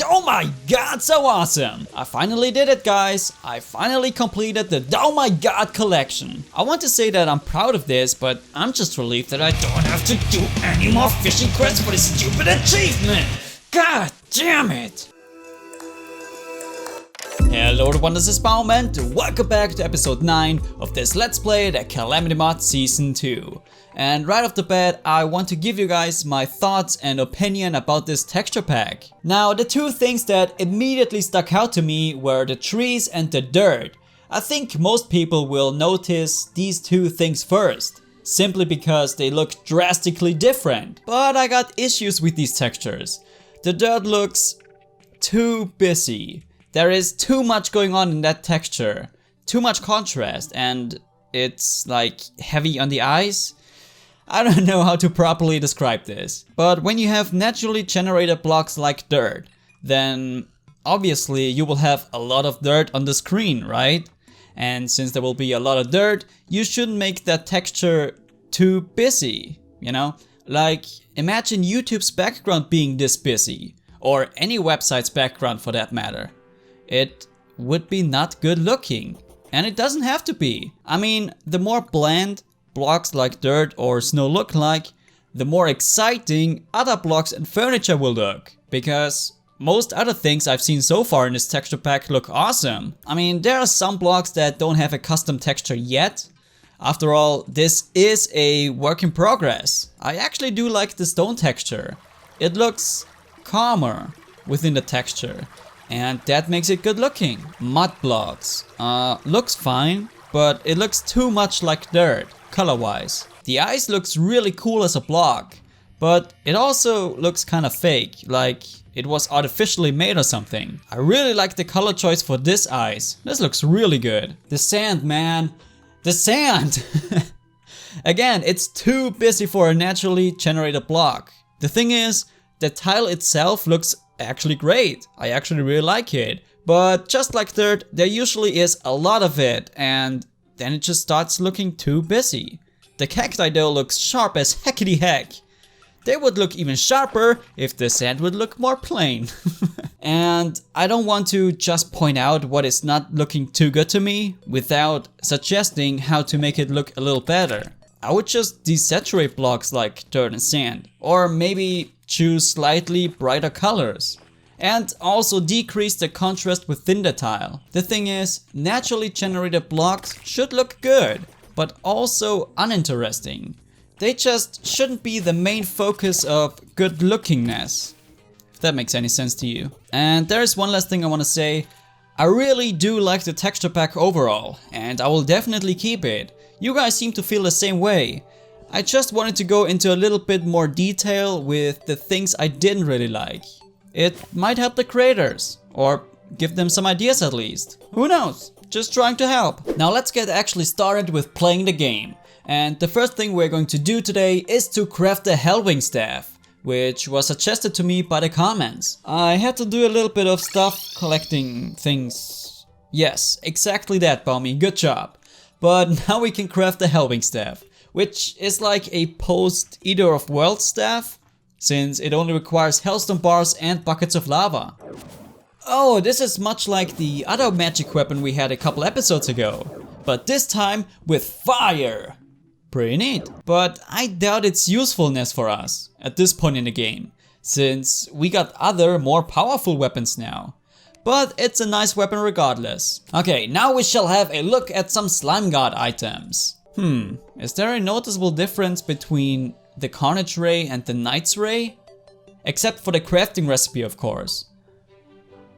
Oh my god, so awesome! I finally did it, guys. I finally completed the Oh my god collection. I want to say that I'm proud of this, but I'm just relieved that I don't have to do any more fishing quests for this stupid achievement. God damn it! Hello everyone, this is Bauman, and welcome back to episode 9 of this Let's Play the Calamity Mod Season 2. And right off the bat, I want to give you guys my thoughts and opinion about this texture pack. Now, the two things that immediately stuck out to me were the trees and the dirt. I think most people will notice these two things first, simply because they look drastically different. But I got issues with these textures. The dirt looks too busy. There is too much going on in that texture, too much contrast, and it's like heavy on the eyes. I don't know how to properly describe this, but when you have naturally generated blocks like dirt, then obviously you will have a lot of dirt on the screen, right? And since there will be a lot of dirt, you shouldn't make that texture too busy, you know? Like, imagine YouTube's background being this busy, or any website's background for that matter. It would be not good looking, and it doesn't have to be. I mean, the more bland blocks like dirt or snow look like, the more exciting other blocks and furniture will look, because most other things I've seen so far in this texture pack look awesome. I mean, there are some blocks that don't have a custom texture yet. After all, this is a work in progress. I actually do like the stone texture. It looks calmer within the texture, and that makes it good looking. Mud blocks looks fine, but it looks too much like dirt color wise. The ice looks really cool as a block, but it also looks kind of fake, like it was artificially made or something. I really like the color choice for this ice. This looks really good. The sand, man, the sand. Again, it's too busy for a naturally generated block. The thing is, the tile itself looks actually great. I actually really like it. But just like dirt, there usually is a lot of it, and then it just starts looking too busy. The cacti though looks sharp as heckity heck. They would look even sharper if the sand would look more plain. And I don't want to just point out what is not looking too good to me without suggesting how to make it look a little better. I would just desaturate blocks like dirt and sand, or maybe choose slightly brighter colors. And also decrease the contrast within the tile. The thing is, naturally generated blocks should look good, but also uninteresting. They just shouldn't be the main focus of good lookingness, if that makes any sense to you. And there's one last thing I want to say. I really do like the texture pack overall, and I will definitely keep it. You guys seem to feel the same way. I just wanted to go into a little bit more detail with the things I didn't really like. It might help the creators, or give them some ideas at least. Who knows? Just trying to help. Now let's get actually started with playing the game. And the first thing we're going to do today is to craft the Hellwing staff, which was suggested to me by the comments. I had to do a little bit of stuff collecting things. Yes, exactly that, Baumi, good job. But now we can craft the Hellwing staff, which is like a post-Eater of Worlds staff, since it only requires hellstone bars and buckets of lava. Oh, this is much like the other magic weapon we had a couple episodes ago, but this time with fire. Pretty neat. But I doubt its usefulness for us at this point in the game, since we got other more powerful weapons now. But it's a nice weapon regardless. Okay, now we shall have a look at some Slime God items. Is there a noticeable difference between the Carnage Ray and the Knight's Ray? Except for the crafting recipe, of course.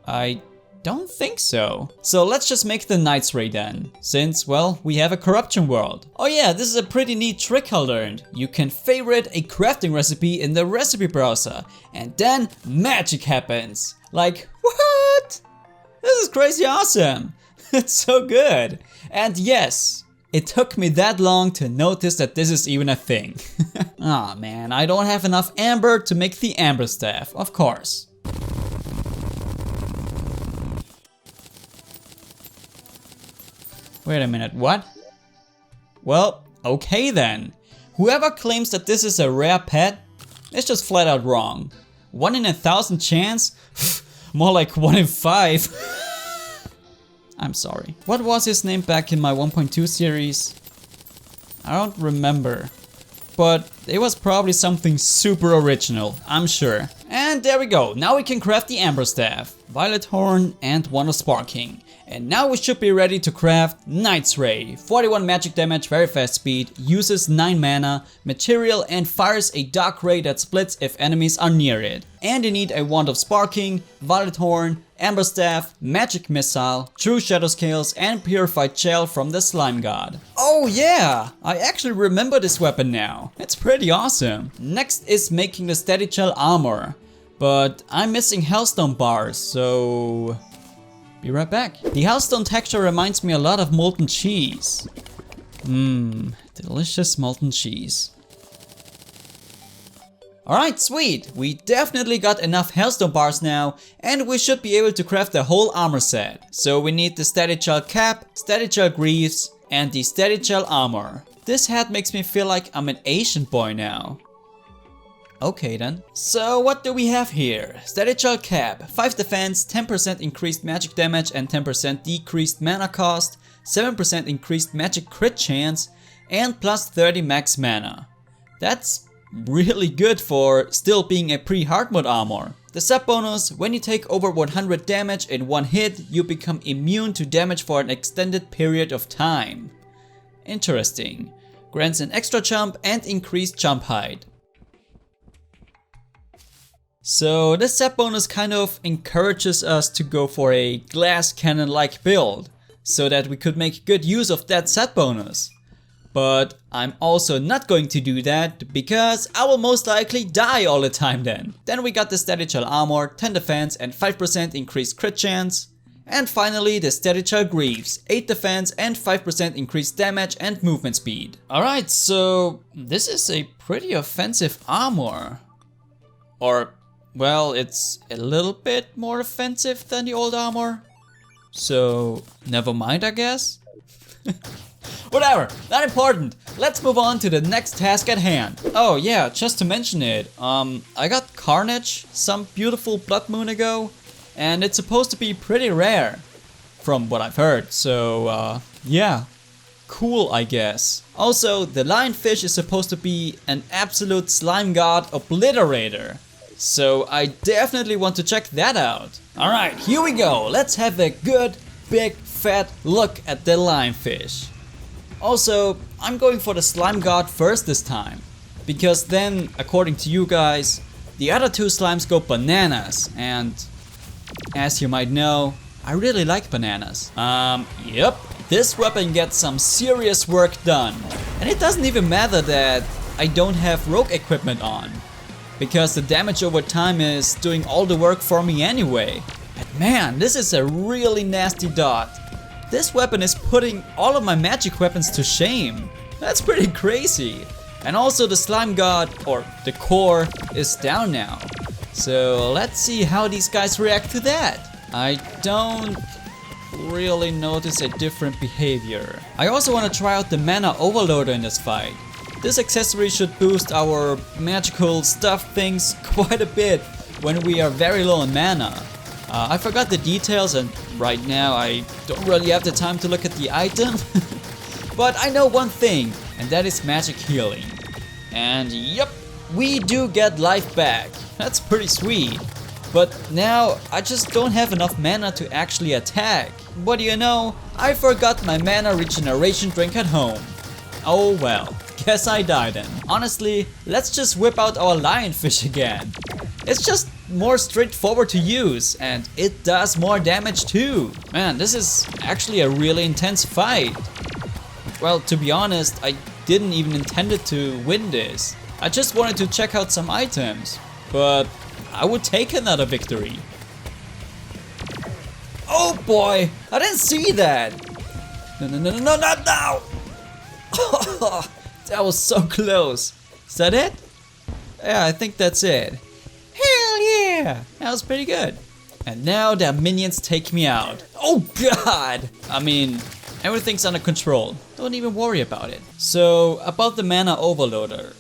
I don't think so. So let's just make the Knight's Ray then, since, well, we have a corruption world. Oh yeah, this is a pretty neat trick I learned. You can favorite a crafting recipe in the recipe browser, and then magic happens. Like, what? This is crazy awesome. It's so good. And yes, it took me that long to notice that this is even a thing. Aw man, I don't have enough amber to make the amber staff, of course. Wait a minute, what? Well, okay then. Whoever claims that this is a rare pet is just flat out wrong. 1 in 1,000 chance? More like 1 in 5. I'm sorry. What was his name back in my 1.2 series? I don't remember. But it was probably something super original, I'm sure. And there we go. Now we can craft the Amber Staff, Violet Horn and one of Sparking. And now we should be ready to craft Knight's Ray. 41 magic damage, very fast speed, uses 9 mana, material and fires a dark ray that splits if enemies are near it. And you need a Wand of Sparking, Violet Horn, Amber Staff, Magic Missile, True Shadow Scales and Purified Shell from the Slime God. Oh yeah, I actually remember this weapon now. It's pretty awesome. Next is making the Steady Shell armor. But I'm missing Hellstone bars, so... be right back. The Hellstone texture reminds me a lot of molten cheese. Delicious molten cheese. Alright, sweet. We definitely got enough Hellstone bars now, and we should be able to craft the whole armor set. So we need the Steady Shell cap, Steady Shell greaves, and the Steady Shell armor. This hat makes me feel like I'm an Asian boy now. Okay then. So what do we have here? Steady Shell cap, 5 defense, 10% increased magic damage and 10% decreased mana cost, 7% increased magic crit chance, and plus 30 max mana. That's really good for still being a pre-hard mode armor. The sub bonus, when you take over 100 damage in one hit, you become immune to damage for an extended period of time. Interesting. Grants an extra jump and increased jump height. So this set bonus kind of encourages us to go for a glass cannon like build, so that we could make good use of that set bonus. But I'm also not going to do that, because I will most likely die all the time then. Then we got the Steady Shell armor, 10 defense and 5% increased crit chance. And finally the Steady Shell greaves, 8 defense and 5% increased damage and movement speed. Alright, so this is a pretty offensive armor. Or... well, it's a little bit more offensive than the old armor. So, never mind, I guess. Whatever, not important. Let's move on to the next task at hand. Oh yeah, just to mention it, I got Carnage some beautiful blood moon ago, and it's supposed to be pretty rare, from what I've heard. So, yeah. Cool, I guess. Also, the lionfish is supposed to be an absolute slime god obliterator. So I definitely want to check that out. Alright, here we go. Let's have a good, big, fat look at the lionfish. Also, I'm going for the slime god first this time. Because then, according to you guys, the other two slimes go bananas. And as you might know, I really like bananas. Yep. This weapon gets some serious work done. And it doesn't even matter that I don't have rogue equipment on, because the damage over time is doing all the work for me anyway. But man, this is a really nasty dot. This weapon is putting all of my magic weapons to shame. That's pretty crazy. And also the slime god, or the core, is down now. So let's see how these guys react to that. I don't really notice a different behavior. I also want to try out the mana overloader in this fight. This accessory should boost our magical stuff things quite a bit when we are very low on mana. I forgot the details and right now I don't really have the time to look at the item. But I know one thing, and that is magic healing. And yep, we do get life back. That's pretty sweet. But now I just don't have enough mana to actually attack. What do you know? I forgot my mana regeneration drink at home. Oh well. Guess I died then. Honestly, let's just whip out our lionfish again. It's just more straightforward to use and it does more damage too. Man, this is actually a really intense fight. Well, to be honest, I didn't even intended to win this. I just wanted to check out some items, but I would take another victory. Oh boy, I didn't see that. No, not now. That was so close. Is that it? Yeah, I think that's it. Hell yeah! That was pretty good. And now the minions take me out. Oh god! I mean, everything's under control. Don't even worry about it. So, about the mana overloader.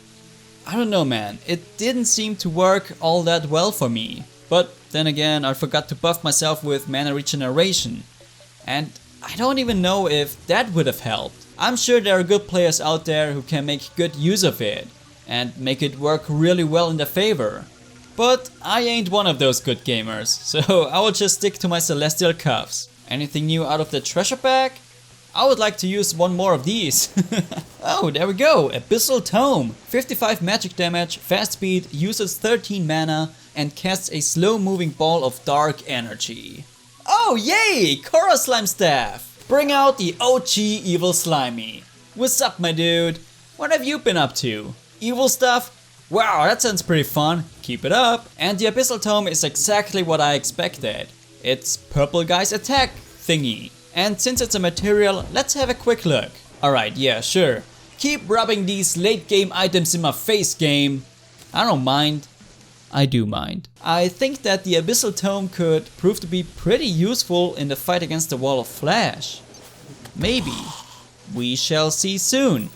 I don't know, man. It didn't seem to work all that well for me. But then again, I forgot to buff myself with mana regeneration. And I don't even know if that would have helped. I'm sure there are good players out there who can make good use of it and make it work really well in their favor. But I ain't one of those good gamers, so I will just stick to my celestial cuffs. Anything new out of the treasure bag? I would like to use one more of these. Oh, there we go, Abyssal Tome. 55 magic damage, fast speed, uses 13 mana and casts a slow moving ball of dark energy. Oh yay, Korra Slime Staff! Bring out the OG Evil Slimy. What's up my dude? What have you been up to? Evil stuff? Wow, that sounds pretty fun. Keep it up. And the Abyssal Tome is exactly what I expected. It's Purple Guy's attack thingy. And since it's a material, let's have a quick look. Alright, yeah, sure. Keep rubbing these late game items in my face, game. I don't mind. I do mind. I think that the Abyssal Tome could prove to be pretty useful in the fight against the Wall of Flash. Maybe. We shall see soon.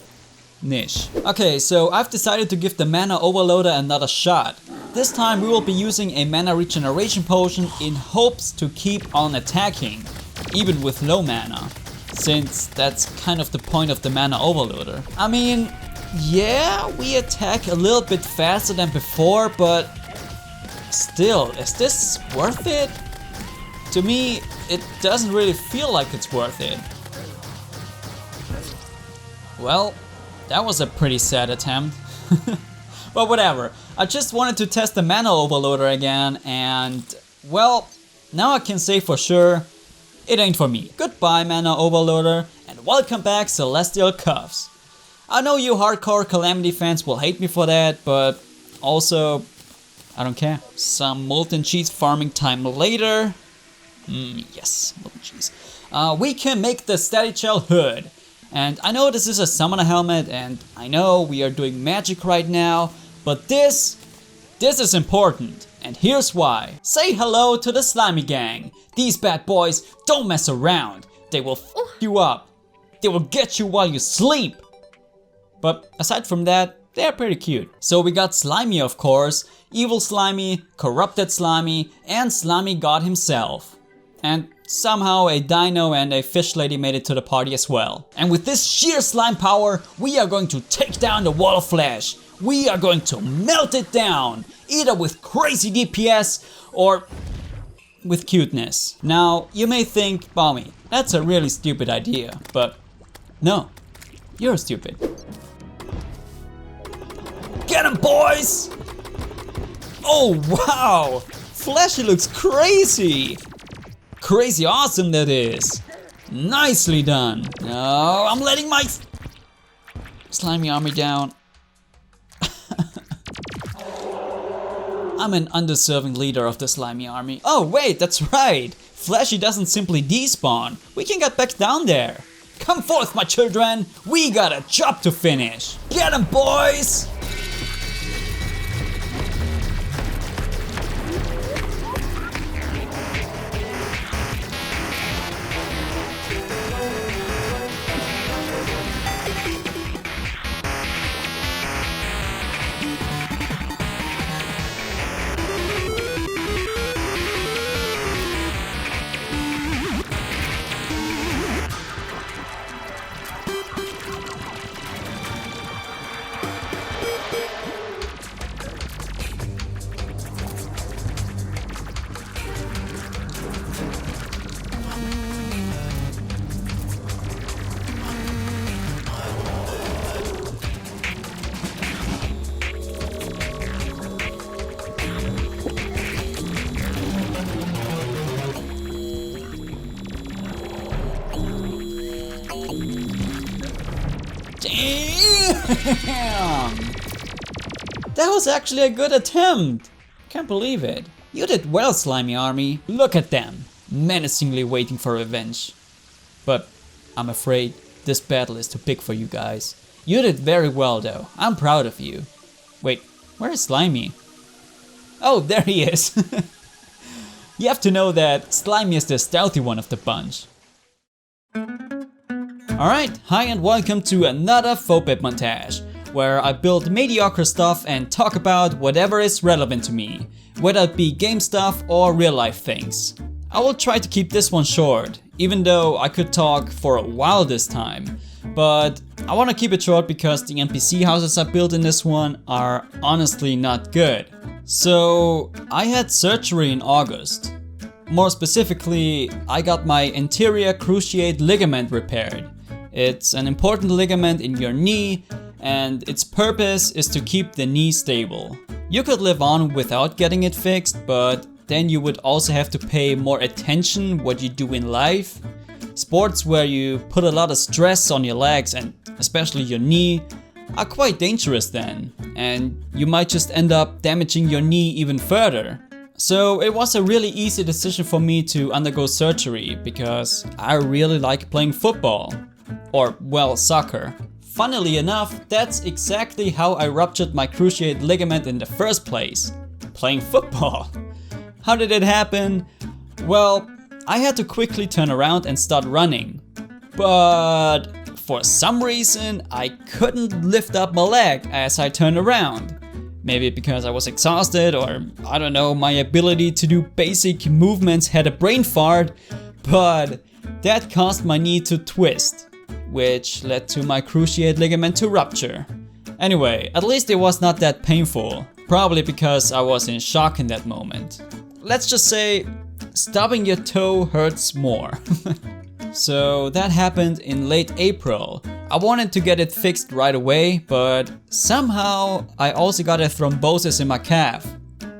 Niche. Okay, so I've decided to give the Mana Overloader another shot. This time we will be using a Mana Regeneration Potion in hopes to keep on attacking, even with low mana, since that's kind of the point of the Mana Overloader. I mean, yeah, we attack a little bit faster than before, but still, is this worth it? To me, it doesn't really feel like it's worth it. Well, that was a pretty sad attempt. But whatever, I just wanted to test the Mana Overloader again and, well, now I can say for sure, it ain't for me. Goodbye Mana Overloader and welcome back Celestial Cuffs. I know you hardcore Calamity fans will hate me for that, but also, I don't care. Some molten cheese farming time later. Yes, molten cheese. We can make the Statichel hood. And I know this is a summoner helmet and I know we are doing magic right now, but this is important. And here's why. Say hello to the Slimy Gang. These bad boys don't mess around. They will f you up. They will get you while you sleep. But aside from that, they're pretty cute. So we got Slimy of course, Evil Slimy, Corrupted Slimy, and Slimy God himself. And somehow a dino and a fish lady made it to the party as well. And with this sheer slime power, we are going to take down the Wall of Flash. We are going to melt it down, either with crazy DPS or with cuteness. Now, you may think, Balmy, that's a really stupid idea, but no, you're stupid. Get him, boys! Oh, wow! Flashy looks crazy! Crazy awesome that is! Nicely done! No, I'm letting my slimy army down. I'm an undeserving leader of the slimy army. Oh wait, that's right! Flashy doesn't simply despawn. We can get back down there. Come forth, my children! We got a job to finish! Get 'em, boys! Damn! That was actually a good attempt! Can't believe it. You did well, Slimy Army. Look at them, menacingly waiting for revenge. But I'm afraid this battle is too big for you guys. You did very well though. I'm proud of you. Wait, where is Slimy? Oh, there he is. You have to know that Slimy is the stealthy one of the bunch. Alright, hi and welcome to another Phobit montage. where I build mediocre stuff and talk about whatever is relevant to me, whether it be game stuff or real life things. I will try to keep this one short, even though I could talk for a while this time, but I want to keep it short because the NPC houses I built in this one are honestly not good. So I had surgery in August. More specifically, I got my anterior cruciate ligament repaired. It's an important ligament in your knee, and its purpose is to keep the knee stable. You could live on without getting it fixed, but then you would also have to pay more attention what you do in life. Sports where you put a lot of stress on your legs and especially your knee are quite dangerous then, and you might just end up damaging your knee even further. So it was a really easy decision for me to undergo surgery because I really like playing football. Or, well, soccer. Funnily enough, that's exactly how I ruptured my cruciate ligament in the first place. Playing football. How did it happen? Well, I had to quickly turn around and start running. But for some reason, I couldn't lift up my leg as I turned around. Maybe because I was exhausted, or I don't know, my ability to do basic movements had a brain fart, but that caused my knee to twist, which led to my cruciate ligament to rupture. Anyway, at least it was not that painful, probably because I was in shock in that moment. Let's just say, stubbing your toe hurts more. So that happened in late April. I wanted to get it fixed right away, but somehow I also got a thrombosis in my calf,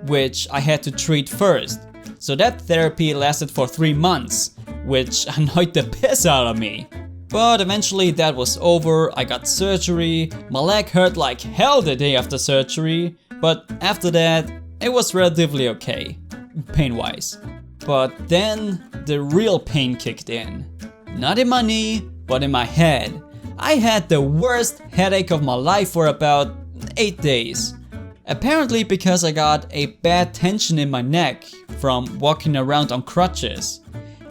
which I had to treat first. So that therapy lasted for 3 months, which annoyed the piss out of me. But eventually that was over, I got surgery, my leg hurt like hell the day after surgery, but after that it was relatively okay, pain-wise. But then the real pain kicked in. Not in my knee, but in my head. I had the worst headache of my life for about 8 days. Apparently because I got a bad tension in my neck from walking around on crutches.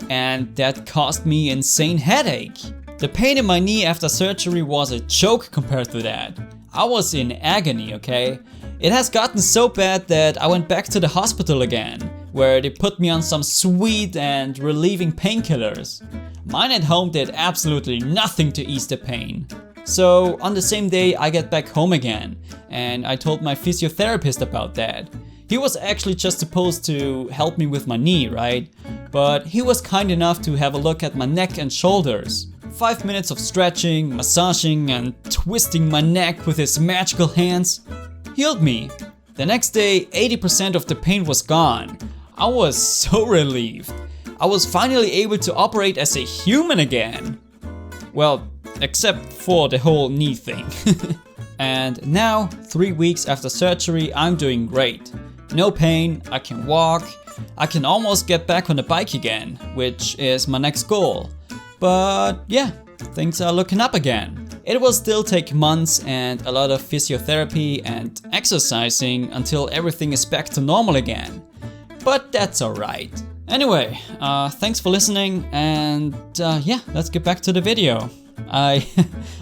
And that caused me insane headache. The pain in my knee after surgery was a joke compared to that. I was in agony, okay? It has gotten so bad that I went back to the hospital again, where they put me on some sweet and relieving painkillers. Mine at home did absolutely nothing to ease the pain. So on the same day I get back home again, and I told my physiotherapist about that. He was actually just supposed to help me with my knee, right? But he was kind enough to have a look at my neck and shoulders. 5 minutes of stretching, massaging and twisting my neck with his magical hands healed me. The next day 80% of the pain was gone. I was so relieved. I was finally able to operate as a human again. Well, except for the whole knee thing. And now, 3 weeks after surgery, I'm doing great. No pain, I can walk, I can almost get back on the bike again, which is my next goal. But yeah, things are looking up again. It will still take months and a lot of physiotherapy and exercising until everything is back to normal again. But that's alright. Anyway, thanks for listening, and yeah, let's get back to the video. I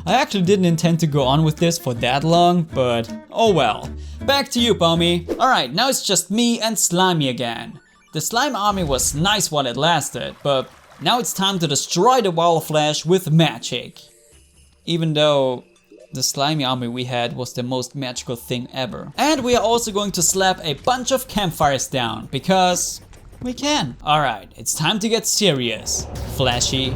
actually didn't intend to go on with this for that long, but oh well. Back to you, Bois. Alright, now it's just me and Slimy again. The slime army was nice while it lasted, but now it's time to destroy the wall of flesh with magic. Even though the slimy army we had was the most magical thing ever. And we are also going to slap a bunch of campfires down, because we can. Alright, it's time to get serious, Flashy.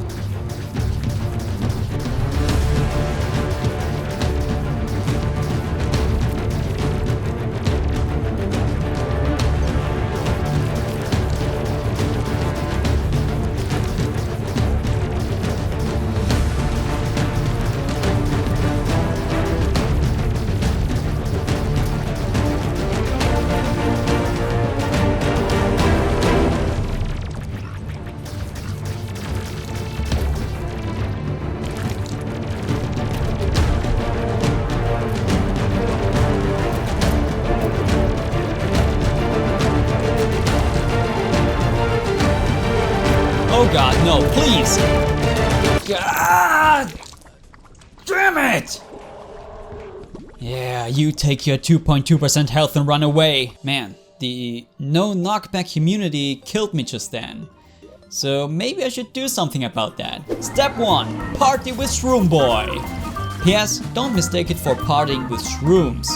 Oh god, no, please! God! Damn it! Yeah, you take your 2.2% health and run away. Man, the no knockback immunity killed me just then. So maybe I should do something about that. Step 1. Party with Shroom Boy. P.S. Don't mistake it for partying with shrooms,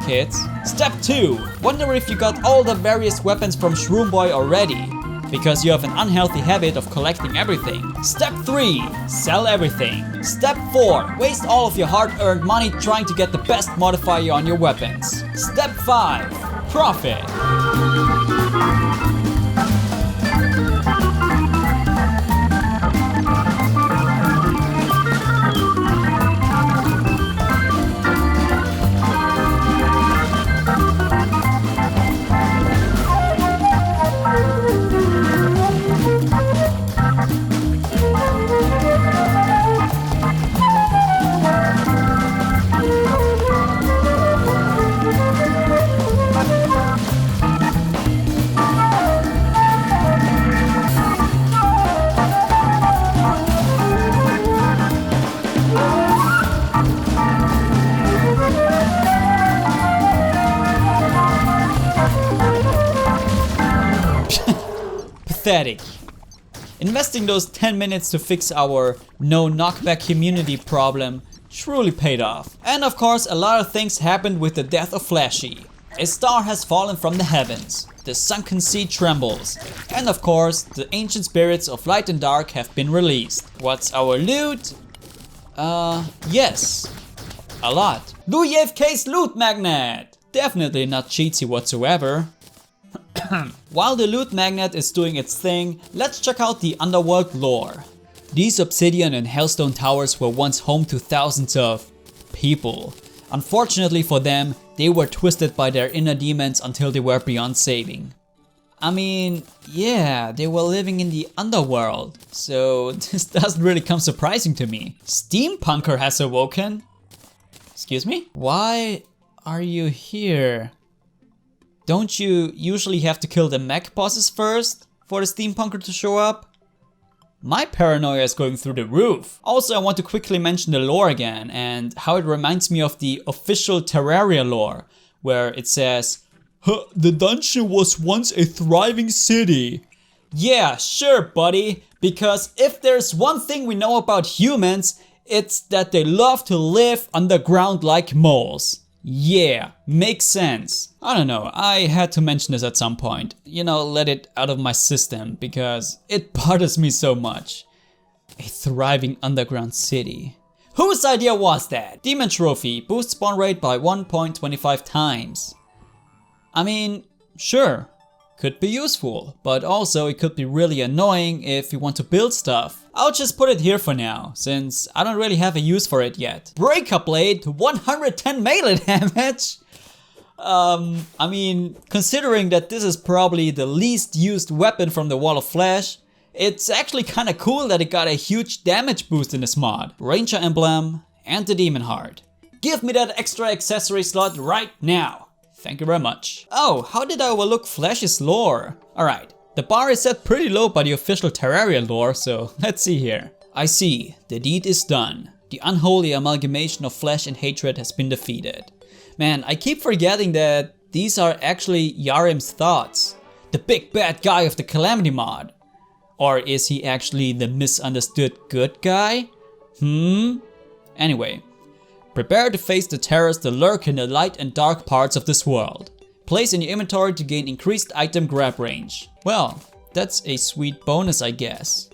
kids. Step 2. Wonder if you got all the various weapons from Shroom Boy already, because you have an unhealthy habit of collecting everything. Step 3. Sell everything. Step 4. Waste all of your hard-earned money trying to get the best modifier on your weapons. Step 5. Profit. Pathetic. Investing those 10 minutes to fix our no knockback immunity problem truly paid off. And of course, a lot of things happened with the death of Flashy. A star has fallen from the heavens, the sunken sea trembles, and of course, the ancient spirits of light and dark have been released. What's our loot? Yes, a lot. Luiafk's loot magnet! Definitely not cheatsy whatsoever. While the loot magnet is doing its thing, let's check out the Underworld Lure. These obsidian and hellstone towers were once home to thousands of people. Unfortunately for them, they were twisted by their inner demons until they were beyond saving. I mean, yeah, they were living in the underworld, so this doesn't really come surprising to me. Steampunker has awoken? Excuse me? Why are you here? Don't you usually have to kill the mech bosses first for the Steampunker to show up? My paranoia is going through the roof. Also, I want to quickly mention the lore again and how it reminds me of the official Terraria lore, where it says, the dungeon was once a thriving city. Yeah, sure, buddy, because if there's one thing we know about humans, it's that they love to live underground like moles. Yeah, makes sense. I don't know, I had to mention this at some point. You know, let it out of my system because it bothers me so much. A thriving underground city. Whose idea was that? Demon Trophy, boost spawn rate by 1.25 times. I mean, sure, could be useful, but also it could be really annoying if you want to build stuff. I'll just put it here for now, since I don't really have a use for it yet. Breaker Blade, 110 melee damage? I mean, considering that this is probably the least used weapon from the Wall of Flesh, it's actually kinda cool that it got a huge damage boost in this mod. Ranger Emblem and the Demon Heart. Give me that extra accessory slot right now. Thank you very much. Oh, how did I overlook Flash's lore? Alright, the bar is set pretty low by the official Terraria lore, so let's see here. I see, the deed is done. The unholy amalgamation of flesh and hatred has been defeated. Man, I keep forgetting that these are actually Yarim's thoughts. The big bad guy of the Calamity Mod. Or is he actually the misunderstood good guy? Anyway. Prepare to face the terrors that lurk in the light and dark parts of this world. Place in your inventory to gain increased item grab range. Well, that's a sweet bonus, I guess.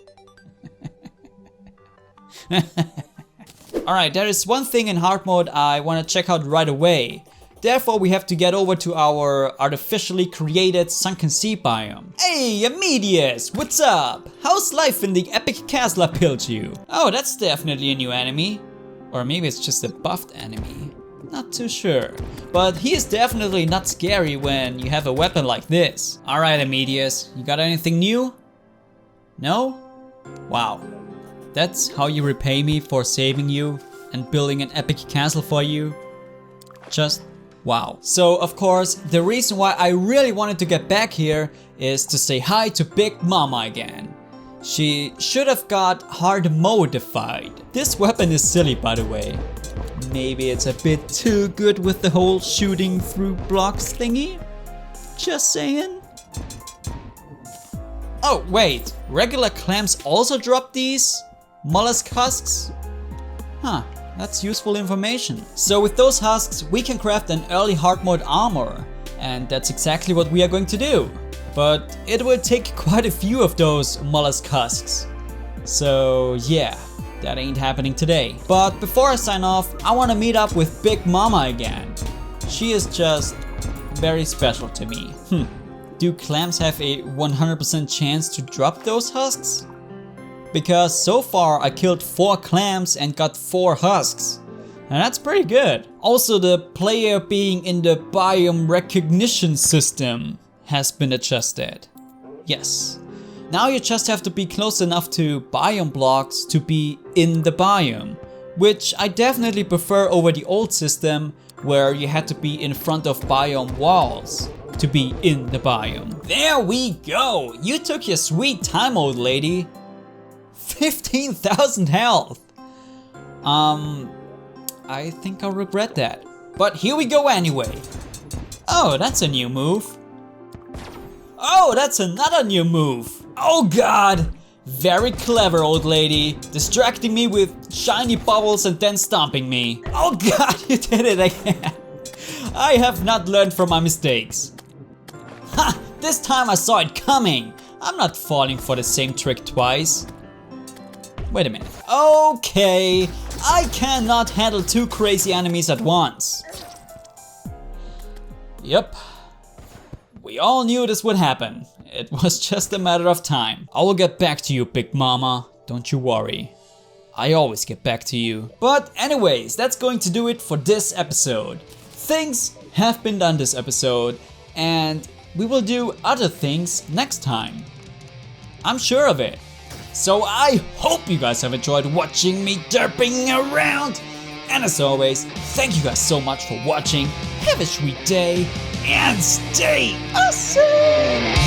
Alright, there is one thing in hard mode I want to check out right away. Therefore, we have to get over to our artificially created sunken sea biome. Hey, Amedius, what's up? How's life in the epic castle I built you? Oh, that's definitely a new enemy. Or maybe it's just a buffed enemy. Not too sure. But he is definitely not scary when you have a weapon like this. Alright, Amedius, you got anything new? No? Wow. That's how you repay me for saving you and building an epic castle for you? Just wow. So of course, the reason why I really wanted to get back here is to say hi to Big Mama again. She should have got hard modified. This weapon is silly, by the way. Maybe it's a bit too good with the whole shooting through blocks thingy? Just saying. Oh wait, regular clams also drop these mollusk husks? Huh, that's useful information. So with those husks we can craft an early hard mode armor, and that's exactly what we are going to do. But it will take quite a few of those mollusk husks. So yeah, that ain't happening today. But before I sign off, I want to meet up with Big Mama again. She is just very special to me. Do clams have a 100% chance to drop those husks? Because so far I killed 4 clams and got 4 husks. And that's pretty good. Also, the player being in the biome recognition system has been adjusted. Yes. Now you just have to be close enough to biome blocks to be in the biome, which I definitely prefer over the old system where you had to be in front of biome walls to be in the biome. There we go! You took your sweet time, old lady. 15,000 health! I think I'll regret that. But here we go anyway. Oh, that's a new move. Oh, that's another new move. Oh god! Very clever, old lady. Distracting me with shiny bubbles and then stomping me. Oh god, you did it again. I have not learned from my mistakes. Ha! This time I saw it coming. I'm not falling for the same trick twice. Wait a minute. Okay, I cannot handle 2 crazy enemies at once. Yep. We all knew this would happen. It was just a matter of time. I will get back to you, Big Mama. Don't you worry. I always get back to you. But anyways, that's going to do it for this episode. Things have been done this episode, and we will do other things next time. I'm sure of it. So I hope you guys have enjoyed watching me derping around. And as always, thank you guys so much for watching. Have a sweet day and stay awesome!